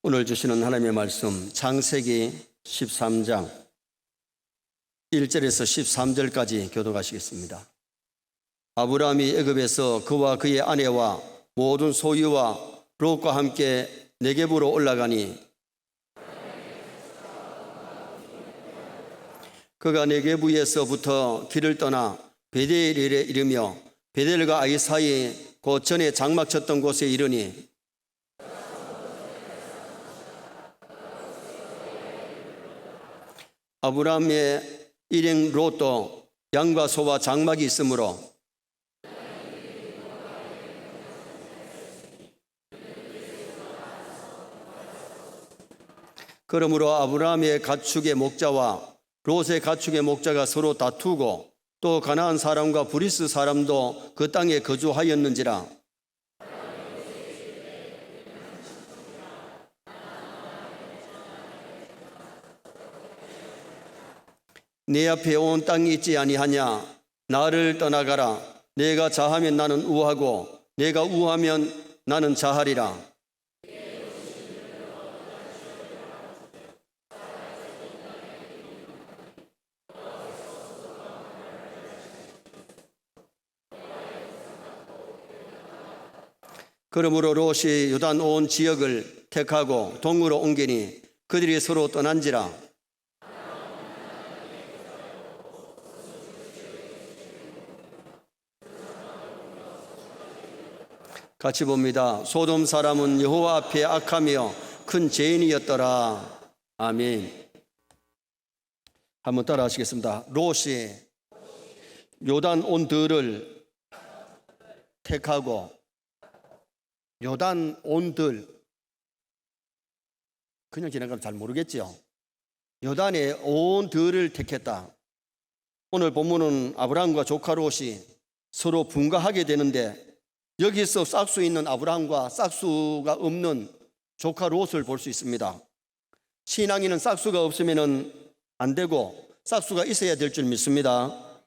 오늘 주시는 하나님의 말씀 창세기 13장 1절에서 13절까지 교독하시겠습니다. 아브라함이 애굽에서 그와 그의 아내와 모든 소유와 롯과 함께 네겝으로 올라가니 그가 네겝에서부터 길을 떠나 베델에 이르며 베델과 아이 사이 곧 전에 장막 쳤던 곳에 이르니 아브라함의 일행 롯도 양과 소와 장막이 있으므로 그러므로 아브라함의 가축의 목자와 롯의 가축의 목자가 서로 다투고 또 가나안 사람과 브리스 사람도 그 땅에 거주하였는지라. 네 앞에 온 땅이 있지 아니하냐? 나를 떠나가라. 내가 자하면 나는 우하고 내가 우하면 나는 자하리라. 그러므로 롯이 요단 온 지역을 택하고 동으로 옮기니 그들이 서로 떠난지라. 같이 봅니다. 소돔 사람은 여호와 앞에 악하며 큰 죄인이었더라. 아멘. 한번 따라 하시겠습니다. 롯이 요단 온 들을 택하고 요단 온 들 그냥 지나가면 잘 모르겠죠. 요단의 온 들을 택했다. 오늘 본문은 아브라함과 조카 롯이 서로 분가하게 되는데 여기서 싹수 있는 아브라함과 싹수가 없는 조카 롯을 볼 수 있습니다. 신앙인은 싹수가 없으면 안 되고 싹수가 있어야 될 줄 믿습니다.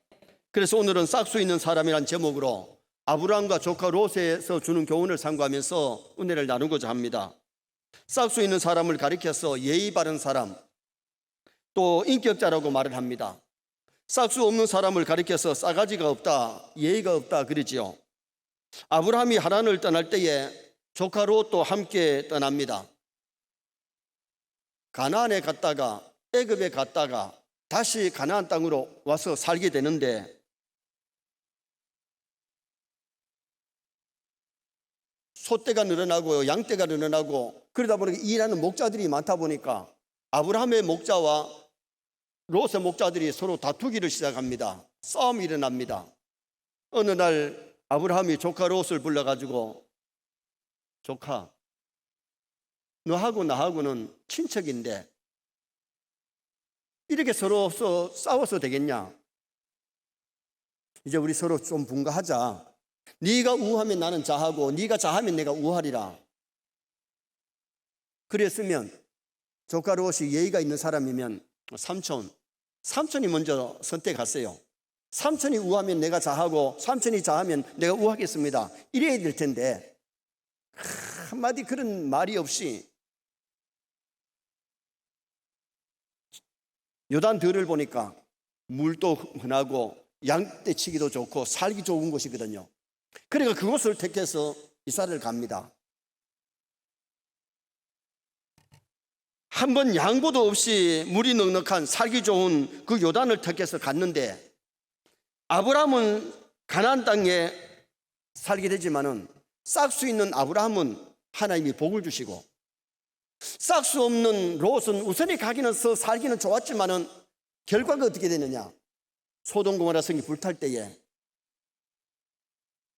그래서 오늘은 싹수 있는 사람이란 제목으로 아브라함과 조카 롯에서 주는 교훈을 상고하면서 은혜를 나누고자 합니다. 싹수 있는 사람을 가리켜서 예의 바른 사람, 또 인격자라고 말을 합니다. 싹수 없는 사람을 가리켜서 싸가지가 없다, 예의가 없다 그러지요. 아브라함이 하란을 떠날 때에 조카 롯도 함께 떠납니다. 가나안에 갔다가 애굽에 갔다가 다시 가나안 땅으로 와서 살게 되는데 소떼가 늘어나고 양떼가 늘어나고 그러다 보니까 일하는 목자들이 많다 보니까 아브라함의 목자와 롯의 목자들이 서로 다투기를 시작합니다. 싸움이 일어납니다. 어느 날 아브라함이 조카 롯을 불러가지고 조카, 너하고 나하고는 친척인데 이렇게 서로 싸워서 되겠냐? 이제 우리 서로 좀 분가하자. 네가 우하면 나는 자하고 네가 자하면 내가 우하리라. 그랬으면 조카 롯이 예의가 있는 사람이면 삼촌이 먼저 선택했어요. 삼촌이 우하면 내가 자하고 삼촌이 자하면 내가 우하겠습니다. 이래야 될 텐데 한마디 그런 말이 없이 요단 들을 보니까 물도 흔하고 양떼치기도 좋고 살기 좋은 곳이거든요. 그러니까 그곳을 택해서 이사를 갑니다. 한번 양보도 없이 물이 넉넉한 살기 좋은 그 요단을 택해서 갔는데 아브라함은 가나안 땅에 살게 되지만은 싹수 있는 아브라함은 하나님이 복을 주시고 싹수 없는 롯은 우선이 가기는 살기는 좋았지만은 결과가 어떻게 되느냐? 소돔 고모라 성이 불탈 때에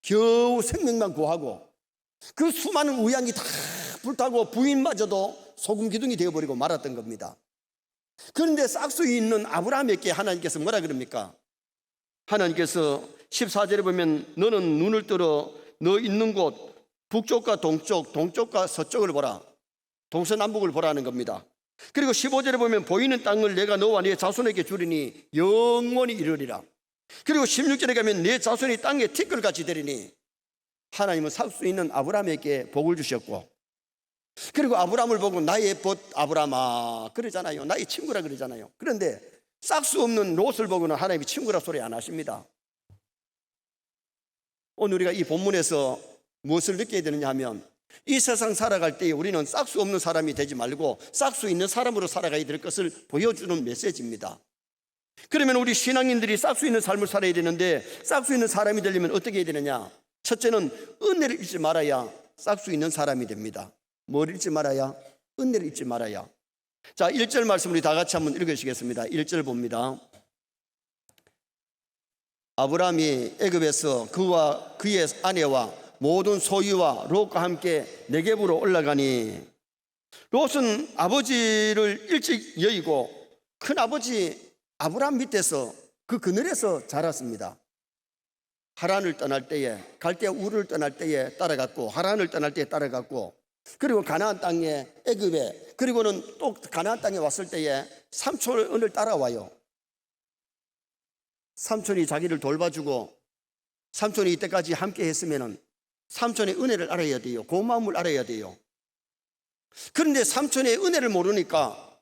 겨우 생명만 구하고 그 수많은 우양이 다 불타고 부인마저도 소금 기둥이 되어버리고 말았던 겁니다. 그런데 싹수 있는 아브라함에게 하나님께서 뭐라 그럽니까? 하나님께서 14절에 보면 너는 눈을 들어 너 있는 곳 북쪽과 동쪽, 동쪽과 서쪽을 보라. 동서남북을 보라는 겁니다. 그리고 15절에 보면 보이는 땅을 내가 너와 네 자손에게 주리니 영원히 이르리라. 그리고 16절에 가면 네 자손이 땅에 티끌같이 되리니 하나님은 살 수 있는 아브라함에게 복을 주셨고 그리고 아브라함을 보고 나의 벗 아브라함아 그러잖아요. 나의 친구라 그러잖아요. 그런데 싹수 없는 롯을 보고는 하나님이 친구라 소리 안 하십니다. 오늘 우리가 이 본문에서 무엇을 느껴야 되느냐 하면, 이 세상 살아갈 때 우리는 싹수 없는 사람이 되지 말고 싹수 있는 사람으로 살아가야 될 것을 보여주는 메시지입니다. 그러면 우리 신앙인들이 싹수 있는 삶을 살아야 되는데, 싹수 있는 사람이 되려면 어떻게 해야 되느냐? 첫째는 은혜를 잊지 말아야 싹수 있는 사람이 됩니다. 뭘 잊지 말아야? 은혜를 잊지 말아야. 자, 1절 말씀 우리 다 같이 한번 읽으시겠습니다. 1절 봅니다. 아브라함이 애굽에서 그와 그의 아내와 모든 소유와 롯과 함께 네겝으로 올라가니, 롯은 아버지를 일찍 여의고 큰아버지 아브라함 밑에서 그 그늘에서 자랐습니다. 하란을 떠날 때에, 갈대아 우르를 떠날 때에 따라갔고, 하란을 떠날 때에 따라갔고, 그리고 가나안 땅에, 애굽에, 그리고는 또 가나안 땅에 왔을 때에 삼촌을 따라와요. 삼촌이 자기를 돌봐주고, 삼촌이 이때까지 함께 했으면 삼촌의 은혜를 알아야 돼요. 고마움을 알아야 돼요. 그런데 삼촌의 은혜를 모르니까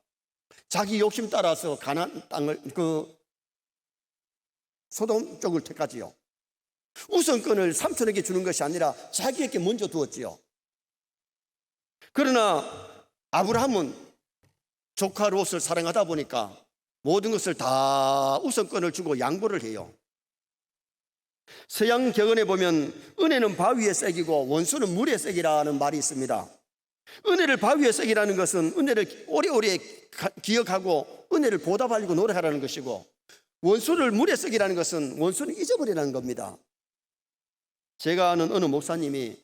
자기 욕심 따라서 가나안 땅을, 소돔 쪽을 택하지요. 우선권을 삼촌에게 주는 것이 아니라 자기에게 먼저 두었지요. 그러나 아브라함은 조카 롯을 사랑하다 보니까 모든 것을 다 우선권을 주고 양보를 해요. 서양 격언에 보면 은혜는 바위에 새기고 원수는 물에 새기라는 말이 있습니다. 은혜를 바위에 새기라는 것은 은혜를 오래오래 기억하고 은혜를 보답하려고 노력하라는 것이고, 원수를 물에 새기라는 것은 원수는 잊어버리라는 겁니다. 제가 아는 어느 목사님이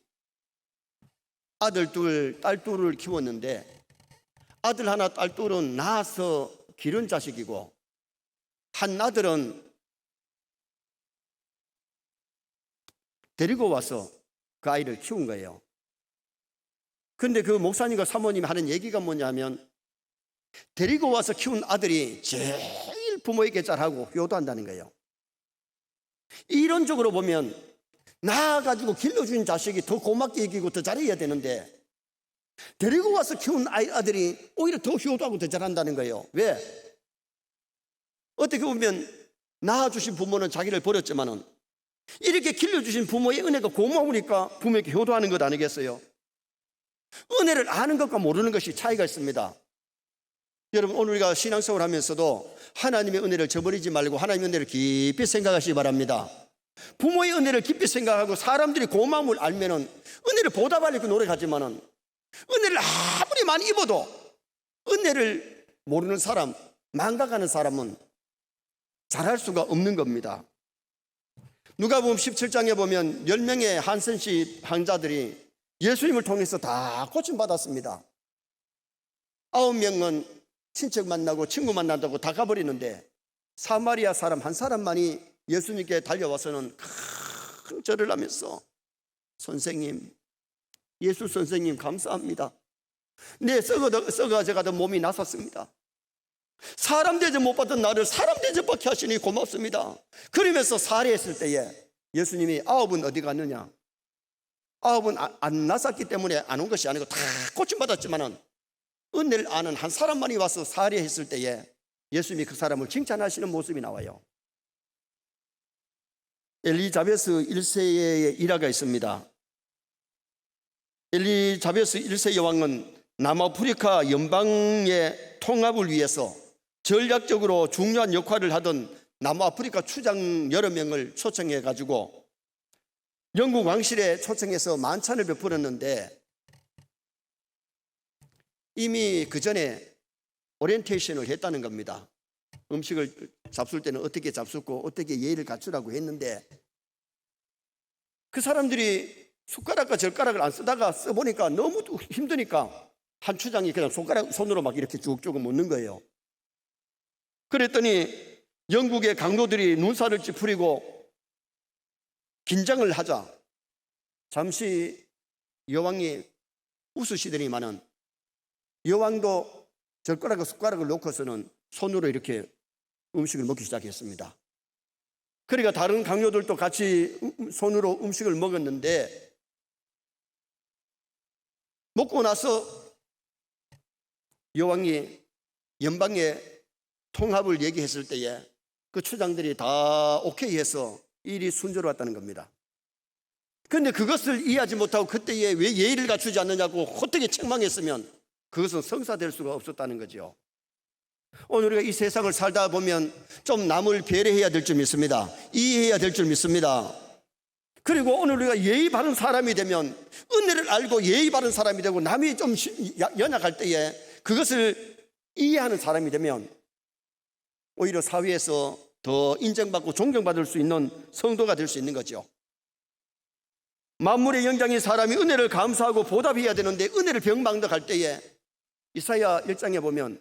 아들 둘, 딸 둘을 키웠는데, 아들 하나, 딸 둘은 낳아서 기른 자식이고, 한 아들은 데리고 와서 그 아이를 키운 거예요. 그런데 그 목사님과 사모님이 하는 얘기가 뭐냐면, 데리고 와서 키운 아들이 제일 부모에게 잘하고 효도한다는 거예요. 이론적으로 보면 낳아가지고 길러준 자식이 더 고맙게 여기고 더 잘해야 되는데, 데리고 와서 키운 아들이 오히려 더 효도하고 더 잘한다는 거예요. 왜? 어떻게 보면 낳아주신 부모는 자기를 버렸지만은 이렇게 길러주신 부모의 은혜가 고마우니까 부모에게 효도하는 것 아니겠어요? 은혜를 아는 것과 모르는 것이 차이가 있습니다. 여러분, 오늘 우리가 신앙생활 하면서도 하나님의 은혜를 저버리지 말고 하나님의 은혜를 깊이 생각하시기 바랍니다. 부모의 은혜를 깊이 생각하고 사람들이 고마움을 알면은 은혜를 보답하려고 노력하지만은, 은혜를 아무리 많이 입어도 은혜를 모르는 사람, 망각하는 사람은 잘할 수가 없는 겁니다. 누가복음 17장에 보면 10명의 한센시 환자들이 예수님을 통해서 다 고침받았습니다. 9명은 친척 만나고 친구 만난다고 다 가버리는데, 사마리아 사람 한 사람만이 예수님께 달려와서는 큰 절을 하면서, 선생님, 예수 선생님 감사합니다. 내 썩어져가던 몸이 나섰습니다. 사람 대접 못 받던 나를 사람 대접받게 하시니 고맙습니다. 그러면서 살해했을 때에 예수님이 9은 어디 갔느냐? 9은 안 나섰기 때문에 안 온 것이 아니고 다 고침받았지만은, 은혜를 아는 한 사람만이 와서 살해했을 때에 예수님이 그 사람을 칭찬하시는 모습이 나와요. 엘리자베스 1세의 일화가 있습니다. 엘리자베스 1세 여왕은 남아프리카 연방의 통합을 위해서 전략적으로 중요한 역할을 하던 남아프리카 추장 여러 명을 초청해 가지고 영국 왕실에 초청해서 만찬을 베풀었는데, 이미 그 전에 오리엔테이션을 했다는 겁니다. 음식을 잡술 때는 어떻게 잡수고 어떻게 예의를 갖추라고 했는데, 그 사람들이 숟가락과 젓가락을 안 쓰다가 써보니까 너무 힘드니까 한 추장이 그냥 손으로 막 이렇게 쭉쭉 먹는 거예요. 그랬더니 영국의 강도들이 눈살을 찌푸리고 긴장을 하자 잠시 여왕이 웃으시더니만은, 여왕도 젓가락과 숟가락을 놓고서는 손으로 이렇게 음식을 먹기 시작했습니다. 그러니까 다른 강요들도 같이 손으로 음식을 먹었는데, 먹고 나서 여왕이 연방의 통합을 얘기했을 때에 그 추장들이 다 오케이 해서 일이 순조로웠다는 겁니다. 그런데 그것을 이해하지 못하고 그때에 왜 예의를 갖추지 않느냐고 호되게 책망했으면 그것은 성사될 수가 없었다는 거죠. 오늘 우리가 이 세상을 살다 보면 좀 남을 배려해야 될 줄 믿습니다. 이해해야 될 줄 믿습니다. 그리고 오늘 우리가 예의 바른 사람이 되면, 은혜를 알고 예의 바른 사람이 되고, 남이 좀 연약할 때에 그것을 이해하는 사람이 되면 오히려 사회에서 더 인정받고 존경받을 수 있는 성도가 될 수 있는 거죠. 만물의 영장인 사람이 은혜를 감사하고 보답해야 되는데 은혜를 병망덕할 때에 이사야 1장에 보면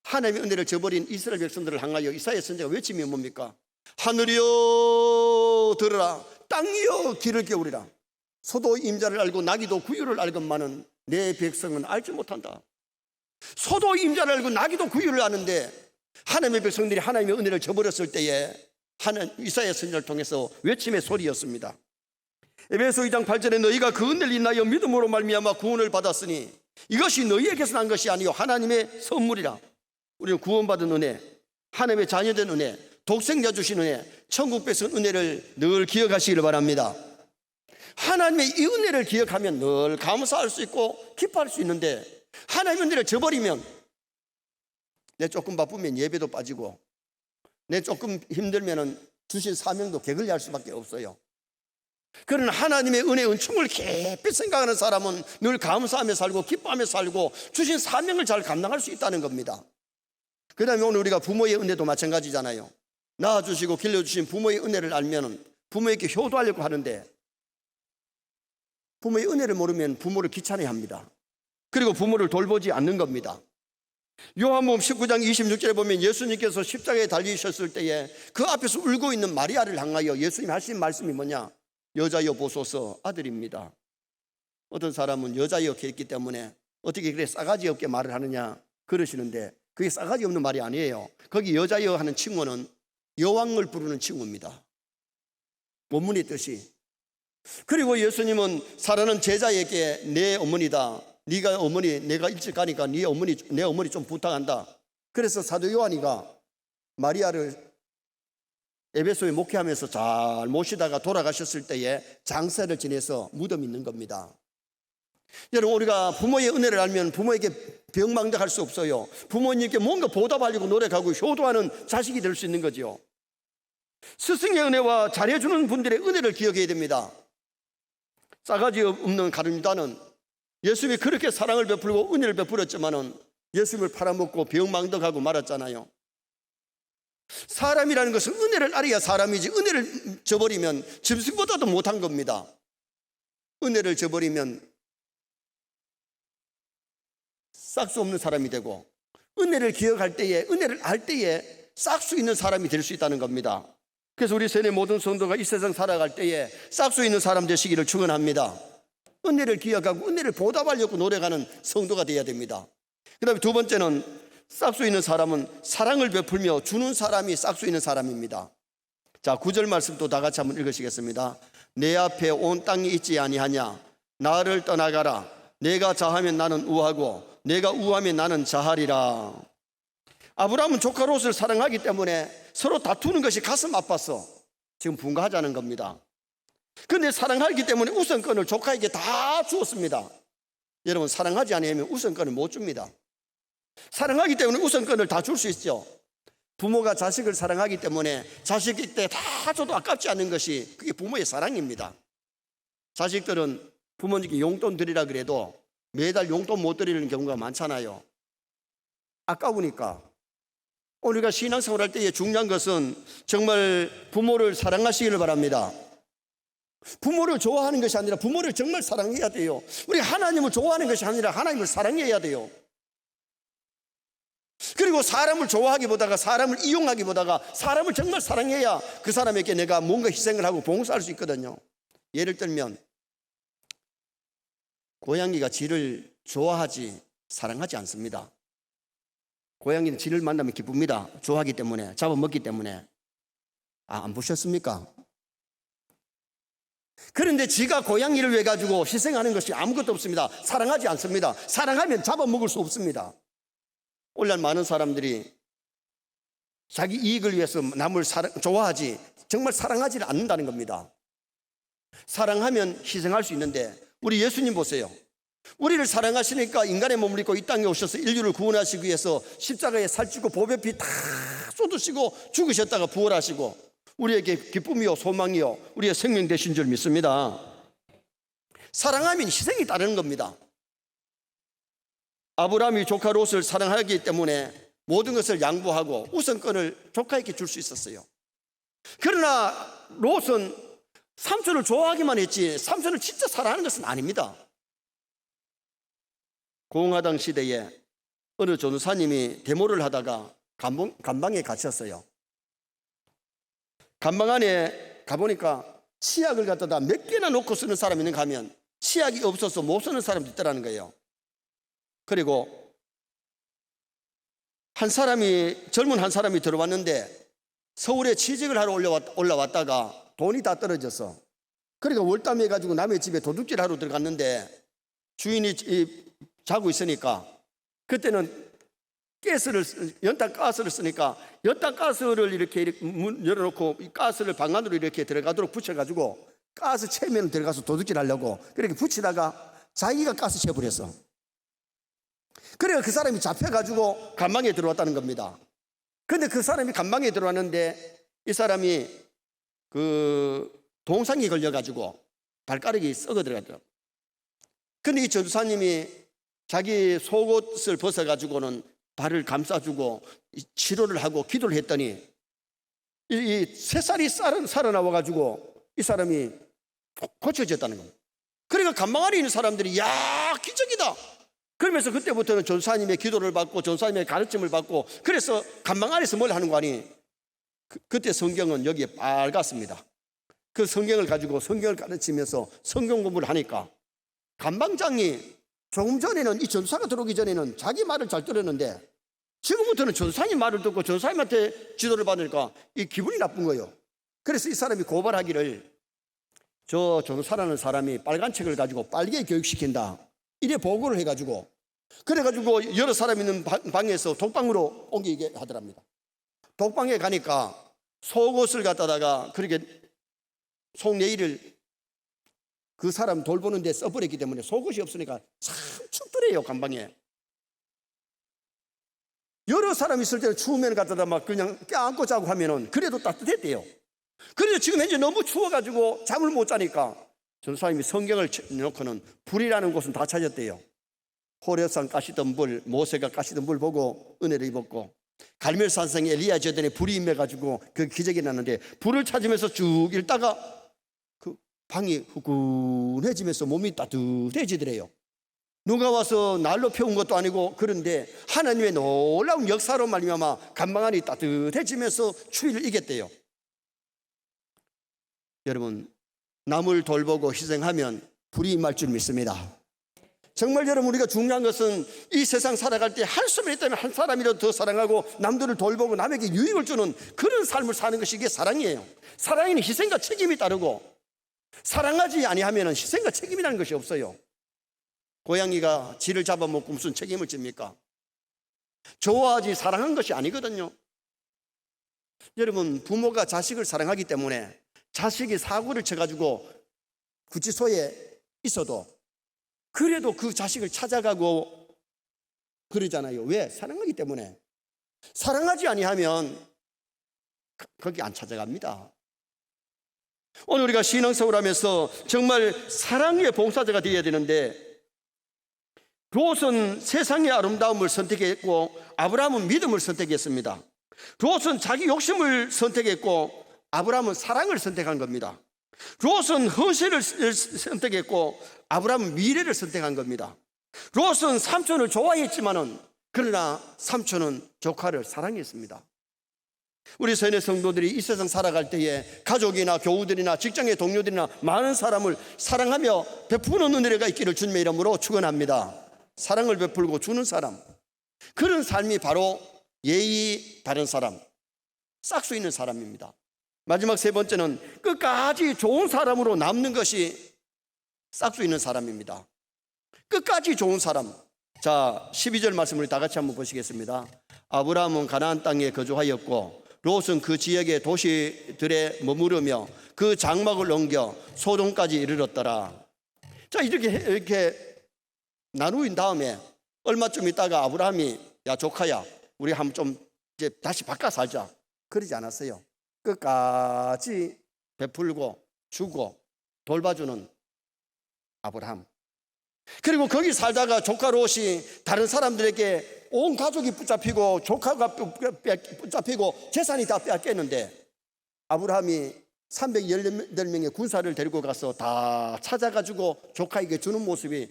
하나님의 은혜를 저버린 이스라엘 백성들을 향하여 이사야 선지자가 외침이 뭡니까? 하늘이여 들으라, 땅이여 귀를 기울이라. 소도 임자를 알고 나귀도 구유를 알건만은 내 백성은 알지 못한다. 소도 임자를 알고 나귀도 구유를 아는데 하나님의 백성들이 하나님의 은혜를 저버렸을 때에 이사야 선지자를 통해서 외침의 소리였습니다. 에베소 2장 8절에 너희가 그 은혜를 인하여 믿음으로 말미암아 구원을 받았으니 이것이 너희에게서 난 것이 아니요 하나님의 선물이라. 우리는 구원받은 은혜, 하나님의 자녀된 은혜, 독생자 주신 은혜, 천국 백성 은혜를 늘 기억하시기를 바랍니다. 하나님의 이 은혜를 기억하면 늘 감사할 수 있고 기뻐할 수 있는데, 하나님의 은혜를 저버리면 내 조금 바쁘면 예배도 빠지고, 내 조금 힘들면 주신 사명도 게을리 할 수밖에 없어요. 그러나 하나님의 은혜 은총을 깊이 생각하는 사람은 늘 감사하며 살고 기뻐하며 살고 주신 사명을 잘 감당할 수 있다는 겁니다. 그 다음에 오늘 우리가 부모의 은혜도 마찬가지잖아요. 낳아주시고 길러주신 부모의 은혜를 알면 부모에게 효도하려고 하는데, 부모의 은혜를 모르면 부모를 귀찮아합니다. 그리고 부모를 돌보지 않는 겁니다. 요한복음 19장 26절에 보면 예수님께서 십자가에 달리셨을 때에 그 앞에서 울고 있는 마리아를 향하여 예수님이 하신 말씀이 뭐냐? 여자여 보소서 아들입니다. 어떤 사람은 여자여 했기 때문에 어떻게 그래 싸가지 없게 말을 하느냐 그러시는데, 그게 싸가지 없는 말이 아니에요. 거기 여자여 하는 칭호는 여왕을 부르는 칭호입니다. 원문의 뜻이. 그리고 예수님은 사랑하는 제자에게 내 어머니다, 네가 어머니, 내가 일찍 가니까 내 어머니 좀 부탁한다. 그래서 사도 요한이가 마리아를 에베소에 목회하면서 잘 모시다가 돌아가셨을 때에 장사를 지내서 무덤이 있는 겁니다. 여러분, 우리가 부모의 은혜를 알면 부모에게 병망덕할 수 없어요. 부모님께 뭔가 보답하려고 노력하고 효도하는 자식이 될 수 있는 거죠. 스승의 은혜와 잘해주는 분들의 은혜를 기억해야 됩니다. 싸가지 없는 가룟유다는 예수님이 그렇게 사랑을 베풀고 은혜를 베풀었지만은 예수님을 팔아먹고 병망덕하고 말았잖아요. 사람이라는 것은 은혜를 알아야 사람이지, 은혜를 저버리면 짐승보다도 못한 겁니다. 은혜를 저버리면 싹수 없는 사람이 되고, 은혜를 기억할 때에, 은혜를 알 때에 싹수 있는 사람이 될 수 있다는 겁니다. 그래서 우리 세뇌 모든 성도가 이 세상 살아갈 때에 싹수 있는 사람 되시기를 축원합니다. 은혜를 기억하고 은혜를 보답하려고 노력하는 성도가 되어야 됩니다. 그 다음에 두 번째는, 싹수 있는 사람은 사랑을 베풀며 주는 사람이 싹수 있는 사람입니다. 자, 9절 말씀도 다 같이 한번 읽으시겠습니다. 내 앞에 온 땅이 있지 아니하냐? 나를 떠나가라. 내가 자하면 나는 우하고 내가 우하면 나는 자하리라. 아브라함은 조카 롯을 사랑하기 때문에 서로 다투는 것이 가슴 아팠어. 지금 분가하자는 겁니다. 그런데 사랑하기 때문에 우선권을 조카에게 다 주었습니다. 여러분, 사랑하지 않으면 우선권을 못 줍니다. 사랑하기 때문에 우선권을 다 줄 수 있죠. 부모가 자식을 사랑하기 때문에 자식일 때 다 줘도 아깝지 않은 것이, 그게 부모의 사랑입니다. 자식들은 부모님께 용돈 드리라 그래도 매달 용돈 못 드리는 경우가 많잖아요. 아까우니까. 우리가 신앙생활 할 때에 중요한 것은 정말 부모를 사랑하시기를 바랍니다. 부모를 좋아하는 것이 아니라 부모를 정말 사랑해야 돼요. 우리 하나님을 좋아하는 것이 아니라 하나님을 사랑해야 돼요. 그리고 사람을 좋아하기보다가, 사람을 이용하기보다가 사람을 정말 사랑해야 그 사람에게 내가 뭔가 희생을 하고 봉사할 수 있거든요. 예를 들면 고양이가 쥐를 좋아하지 사랑하지 않습니다. 고양이는 쥐를 만나면 기쁩니다. 좋아하기 때문에, 잡아먹기 때문에. 안 보셨습니까? 그런데 쥐가 고양이를 왜 가지고 희생하는 것이 아무것도 없습니다. 사랑하지 않습니다. 사랑하면 잡아먹을 수 없습니다. 오늘날 많은 사람들이 자기 이익을 위해서 남을 좋아하지 정말 사랑하지를 않는다는 겁니다. 사랑하면 희생할 수 있는데 우리 예수님 보세요. 우리를 사랑하시니까 인간의 몸을 입고 이 땅에 오셔서 인류를 구원하시기 위해서 십자가에 살찌고 보배 피 다 쏟으시고 죽으셨다가 부활하시고 우리에게 기쁨이요 소망이요 우리의 생명 되신 줄 믿습니다. 사랑하면 희생이 따르는 겁니다. 아브라함이 조카 롯을 사랑하기 때문에 모든 것을 양보하고 우선권을 조카에게 줄 수 있었어요. 그러나 롯은 삼촌을 좋아하기만 했지 삼촌을 진짜 사랑하는 것은 아닙니다. 공화당 시대에 어느 전도사님이 데모를 하다가 감방에 갇혔어요. 감방 안에 가보니까 치약을 갖다가 몇 개나 놓고 쓰는 사람이 있는가 하면 치약이 없어서 못 쓰는 사람도 있더라는 거예요. 그리고 젊은 한 사람이 들어왔는데 서울에 취직을 하러 올라왔다가 돈이 다 떨어져서 그러니까 월담해 가지고 남의 집에 도둑질 하러 들어갔는데 주인이 자고 있으니까 그때는 연탄 가스를 쓰니까 연탄 가스를 이렇게 문 열어놓고 이 가스를 방 안으로 이렇게 들어가도록 붙여가지고 가스 채면 들어가서 도둑질 하려고 그렇게 붙이다가 자기가 가스 채버렸어. 그래서 그 사람이 잡혀가지고 감방에 들어왔다는 겁니다. 근데 그 사람이 감방에 들어왔는데 이 사람이 그 동상이 걸려가지고 발가락이 썩어 들어갔더라고요. 근데 이 전도사님이 자기 속옷을 벗어가지고는 발을 감싸주고 치료를 하고 기도를 했더니 이 새살이 살아나와가지고 이 사람이 고쳐졌다는 겁니다. 그러니까 감방 안에 있는 사람들이 야 기적이다 그러면서 그때부터는 전도사님의 기도를 받고 전도사님의 가르침을 받고 그래서 감방 안에서 뭘 하는 거 아니 그때 성경은 여기에 빨갛습니다. 그 성경을 가지고 성경을 가르치면서 성경 공부를 하니까 감방장이 조금 전에는 이 전도사가 들어오기 전에는 자기 말을 잘 들었는데 지금부터는 전도사님 말을 듣고 전도사님한테 지도를 받으니까 이 기분이 나쁜 거예요. 그래서 이 사람이 고발하기를 저 전도사라는 사람이 빨간 책을 가지고 빨개 교육시킨다 이래 보고를 해가지고 그래가지고 여러 사람 있는 방에서 독방으로 옮기게 하더랍니다. 독방에 가니까 속옷을 갖다가 그렇게 속내일을 그 사람 돌보는 데 써버렸기 때문에 속옷이 없으니까 참 춥더래요. 감방에 여러 사람 있을 때는 추우면 갖다가 막 그냥 껴안고 자고 하면은 그래도 따뜻했대요. 그래서 지금 현재 너무 추워가지고 잠을 못 자니까 전도사님이 성경을 놓고는 불이라는 곳은 다 찾았대요. 호렙산 까시던 불, 모세가 까시던 불 보고 은혜를 입었고 갈멜산성에 엘리야 제단에 불이 임해가지고 그 기적이 났는데 불을 찾으면서 쭉 읽다가 그 방이 후끈해지면서 몸이 따뜻해지더래요. 누가 와서 날로 피운 것도 아니고 그런데 하나님의 놀라운 역사로 말미암아 감방 안이 따뜻해지면서 추위를 이겼대요. 여러분 남을 돌보고 희생하면 불이 임할 줄 믿습니다. 정말 여러분 우리가 중요한 것은 이 세상 살아갈 때 할 수만 있다면 한 사람이라도 더 사랑하고 남들을 돌보고 남에게 유익을 주는 그런 삶을 사는 것이 이게 사랑이에요. 사랑에는 희생과 책임이 따르고 사랑하지 아니하면 희생과 책임이라는 것이 없어요. 고양이가 쥐를 잡아먹고 무슨 책임을 집니까? 좋아하지 사랑한 것이 아니거든요. 여러분 부모가 자식을 사랑하기 때문에 자식이 사고를 쳐가지고 구치소에 있어도 그래도 그 자식을 찾아가고 그러잖아요. 왜? 사랑하기 때문에. 사랑하지 아니하면 거기 안 찾아갑니다. 오늘 우리가 신앙생활을 하면서 정말 사랑의 봉사자가 되어야 되는데 롯은 세상의 아름다움을 선택했고 아브라함은 믿음을 선택했습니다. 롯은 자기 욕심을 선택했고 아브라함은 사랑을 선택한 겁니다. 롯은 헌신을 선택했고 아브라함은 미래를 선택한 겁니다. 롯은 삼촌을 좋아했지만은 그러나 삼촌은 조카를 사랑했습니다. 우리 세뇌 성도들이 이 세상 살아갈 때에 가족이나 교우들이나 직장의 동료들이나 많은 사람을 사랑하며 베푸는 은혜가 있기를 주님의 이름으로 축원합니다. 사랑을 베풀고 주는 사람, 그런 삶이 바로 예의 바른 사람, 싹수 있는 사람입니다. 마지막 세 번째는 끝까지 좋은 사람으로 남는 것이 싹수 있는 사람입니다. 끝까지 좋은 사람. 자, 12절 말씀을 다 같이 한번 보시겠습니다. 아브라함은 가나안 땅에 거주하였고 롯은 그 지역의 도시들에 머무르며 그 장막을 넘겨 소돔까지 이르렀더라. 자, 이렇게 나누인 다음에 얼마쯤 있다가 아브라함이 야 조카야 우리 한번 좀 이제 다시 바꿔 살자 그러지 않았어요. 끝까지 베풀고 주고 돌봐주는 아브라함. 그리고 거기 살다가 조카 롯이 다른 사람들에게 온 가족이 붙잡히고 조카가 붙잡히고 재산이 다 빼앗겼는데 아브라함이 318명의 군사를 데리고 가서 다 찾아가지고 조카에게 주는 모습이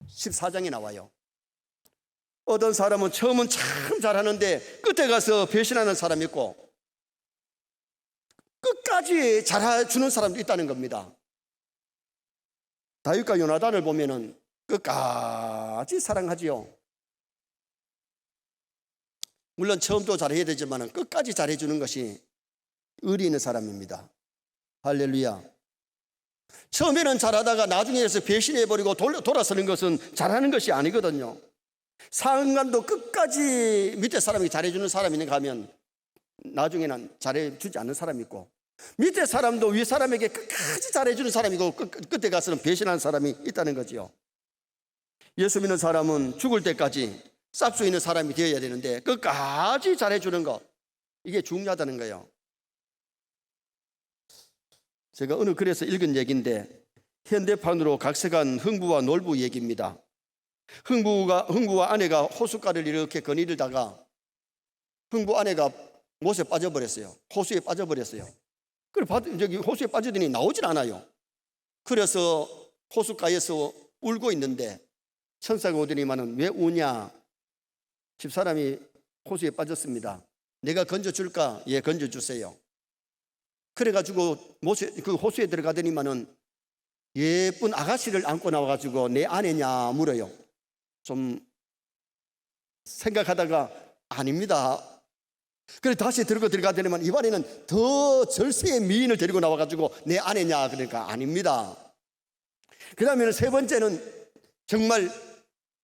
14장에 나와요. 어떤 사람은 처음은 참 잘하는데 끝에 가서 배신하는 사람이 있고 끝까지 잘해주는 사람도 있다는 겁니다. 다윗과 요나단을 보면은 끝까지 사랑하지요. 물론 처음도 잘해야 되지만 끝까지 잘해주는 것이 의리 있는 사람입니다. 할렐루야. 처음에는 잘하다가 나중에서 배신해버리고 돌아서는 것은 잘하는 것이 아니거든요. 상간도 끝까지 밑에 사람이 잘해주는 사람이 가면 나중에는 잘해주지 않는 사람이 있고 밑에 사람도 위 사람에게 끝까지 잘해주는 사람이고 끝에 가서는 배신하는 사람이 있다는 거지요. 예수 믿는 사람은 죽을 때까지 싹수 있는 사람이 되어야 되는데 끝까지 잘해주는 것 이게 중요하다는 거예요. 제가 어느 글에서 읽은 얘기인데 현대판으로 각색한 흥부와 놀부 얘기입니다. 흥부와 아내가 호숫가를 이렇게 거닐다가 흥부 아내가 못에 빠져버렸어요. 호수에 빠져버렸어요. 그래 저기 호수에 빠지더니 나오질 않아요. 그래서 호숫가에서 울고 있는데 천사가 오더니만은 왜 우냐? 집사람이 호수에 빠졌습니다. 내가 건져줄까? 예, 건져주세요. 그래가지고 그 호수에 들어가더니만은 예쁜 아가씨를 안고 나와가지고 내 아내냐 물어요. 좀 생각하다가 아닙니다. 그래 다시 들어가더니만 이번에는 더 절세의 미인을 데리고 나와가지고 내 아내냐 그러니까 아닙니다. 그 다음에는 세 번째는 정말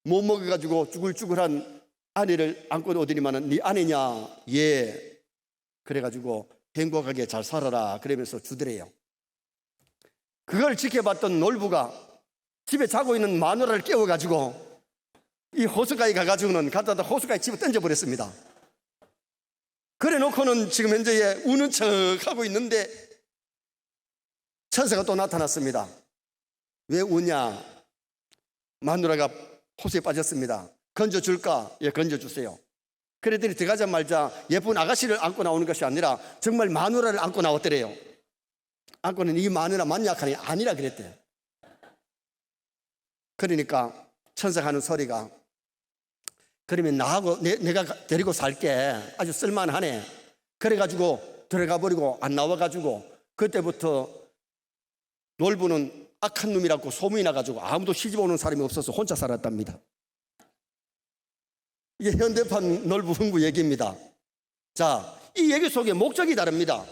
못 먹어가지고 쭈글쭈글한 아내를 안고 오더니만은 네 아내냐? 예. 그래가지고 행복하게 잘 살아라 그러면서 주더래요. 그걸 지켜봤던 놀부가 집에 자고 있는 마누라를 깨워가지고 이 호숫가에 가가지고는 갖다가 호숫가에 집어 던져버렸습니다. 그래 놓고는 지금 현재 우는 척하고 있는데 천사가 또 나타났습니다. 왜 우냐? 마누라가 호수에 빠졌습니다. 건져줄까? 예, 건져주세요. 그랬더니 들어가자마자 예쁜 아가씨를 안고 나오는 것이 아니라 정말 마누라를 안고 나왔더래요. 안고는 이 마누라 만약하니 아니라 그랬대요. 그러니까 천사가 하는 소리가 그러면 나하고 내가 데리고 살게 아주 쓸만하네. 그래가지고 들어가 버리고 안 나와가지고 그때부터 놀부는 악한 놈이라고 소문이 나가지고 아무도 시집 오는 사람이 없어서 혼자 살았답니다. 이게 현대판 놀부 흥부 얘기입니다. 자, 이 얘기 속에 목적이 다릅니다.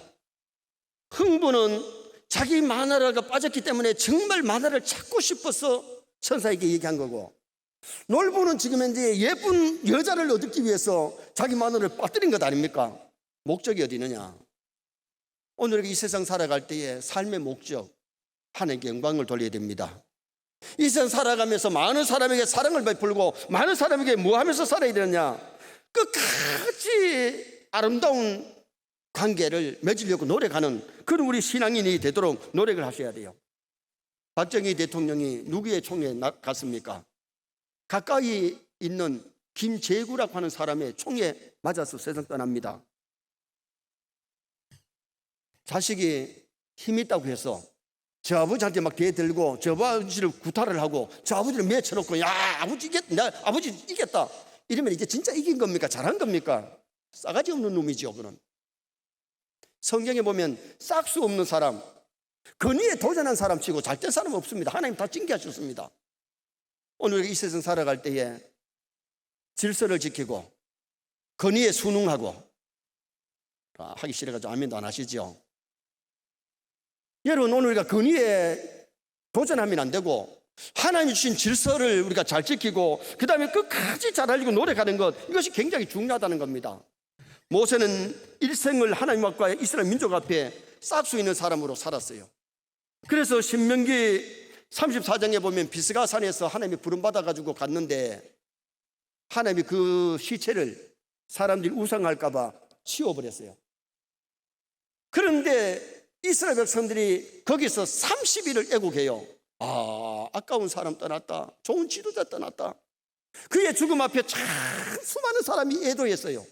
흥부는 자기 마누라가 빠졌기 때문에 정말 마누라를 찾고 싶어서 천사에게 얘기한 거고 놀부는 지금 현재 예쁜 여자를 얻기 위해서 자기 마누라를 빠뜨린 것 아닙니까? 목적이 어디 있느냐? 오늘 이 세상 살아갈 때의 삶의 목적 하나님께 영광을 돌려야 됩니다. 이 세상 살아가면서 많은 사람에게 사랑을 베풀고 많은 사람에게 뭐 하면서 살아야 되느냐? 끝까지 아름다운 관계를 맺으려고 노력하는 그런 우리 신앙인이 되도록 노력을 하셔야 돼요. 박정희 대통령이 누구의 총에 갔습니까? 가까이 있는 김재구라고 하는 사람의 총에 맞아서 세상 떠납니다. 자식이 힘 있다고 해서 저 아버지한테 막 대들고 저 아버지를 구타를 하고 저 아버지를 매쳐놓고 야 아버지 이겼다, 아버지 이겼다 이러면 이게 진짜 이긴 겁니까? 잘한 겁니까? 싸가지 없는 놈이죠. 그는 성경에 보면 싹수 없는 사람, 권위에 도전한 사람 치고 잘된 사람 없습니다. 하나님 다 징계하셨습니다. 오늘 이 세상 살아갈 때에 질서를 지키고 권위에 순응하고 하기 싫어가지고 아멘도 안 하시죠. 여러분 오늘 우리가 권위에 도전하면 안 되고 하나님이 주신 질서를 우리가 잘 지키고 그 다음에 끝까지 잘 알리고 노력하는 것, 이것이 굉장히 중요하다는 겁니다. 모세는 일생을 하나님 앞과 이스라엘 민족 앞에 싹수 있는 사람으로 살았어요. 그래서 신명기 34장에 보면 비스가 산에서 하나님이 부름받아 가지고 갔는데 하나님이 그 시체를 사람들이 우상할까 봐 치워버렸어요. 그런데 이스라엘 백성들이 거기서 30일을 애국해요. 아까운 사람 떠났다, 좋은 지도자 떠났다. 그의 죽음 앞에 참 수많은 사람이 애도했어요.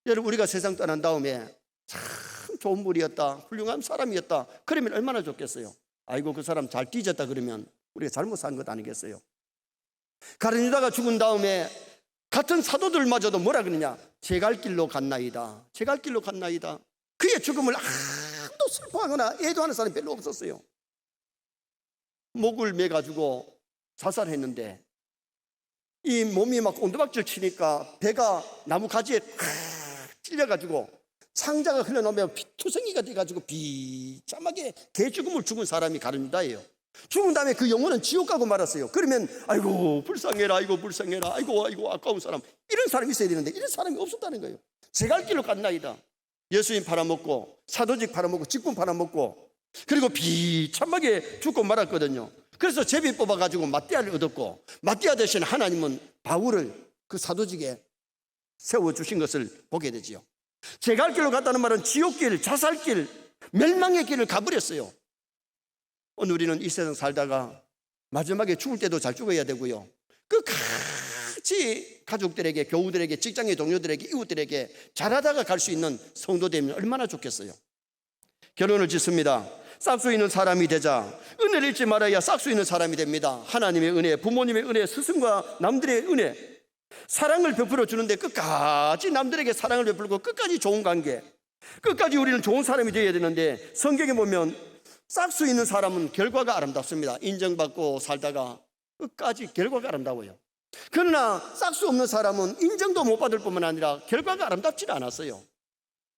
여러분, 우리가 세상 떠난 다음에 참 좋은 분이었다, 훌륭한 사람이었다 그러면 얼마나 좋겠어요. 아이고 그 사람 잘 뒤졌다 그러면 우리가 잘못 산 것 아니겠어요. 가룟 유다가 죽은 다음에 같은 사도들마저도 뭐라 그러냐, 제 갈 길로 갔나이다, 제 갈 길로 갔나이다. 그의 죽음을 아무도 슬퍼하거나 애도하는 사람이 별로 없었어요. 목을 매가지고 자살했는데 이 몸이 막 온도박질 치니까 배가 나무 가지에 찔려가지고 창자가 흘러나오면 피투성이가 돼가지고 비참하게 개죽음을 죽은 사람이 가룟 유다예요. 죽은 다음에 그 영혼은 지옥 가고 말았어요. 그러면 아이고 불쌍해라, 아이고 불쌍해라, 아이고 아까운 사람, 이런 사람이 있어야 되는데 이런 사람이 없었다는 거예요. 제 갈 길로 갔나이다. 예수님 팔아먹고 사도직 팔아먹고 직분 팔아먹고 그리고 비참하게 죽고 말았거든요. 그래서 제비 뽑아가지고 마띠아를 얻었고, 마띠아 대신 하나님은 바울을 그 사도직에 세워주신 것을 보게 되지요. 제 갈 길로 갔다는 말은 지옥길, 자살길, 멸망의 길을 가버렸어요. 오늘 우리는 이 세상 살다가 마지막에 죽을 때도 잘 죽어야 되고요, 끝까지 가족들에게, 교우들에게, 직장의 동료들에게, 이웃들에게 잘하다가 갈 수 있는 성도 되면 얼마나 좋겠어요. 결론을 짓습니다. 싹수 있는 사람이 되자. 은혜를 잊지 말아야 싹수 있는 사람이 됩니다. 하나님의 은혜, 부모님의 은혜, 스승과 남들의 은혜, 사랑을 베풀어 주는데 끝까지 남들에게 사랑을 베풀고 끝까지 좋은 관계, 끝까지 우리는 좋은 사람이 되어야 되는데, 성경에 보면 싹수 있는 사람은 결과가 아름답습니다. 인정받고 살다가 끝까지 결과가 아름다워요. 그러나 싹수 없는 사람은 인정도 못 받을 뿐만 아니라 결과가 아름답지 않았어요.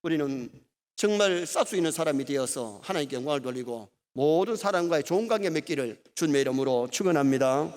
우리는 정말 싹수 있는 사람이 되어서 하나님께 영광을 돌리고 모든 사람과의 좋은 관계 맺기를 주님의 이름으로 축원합니다.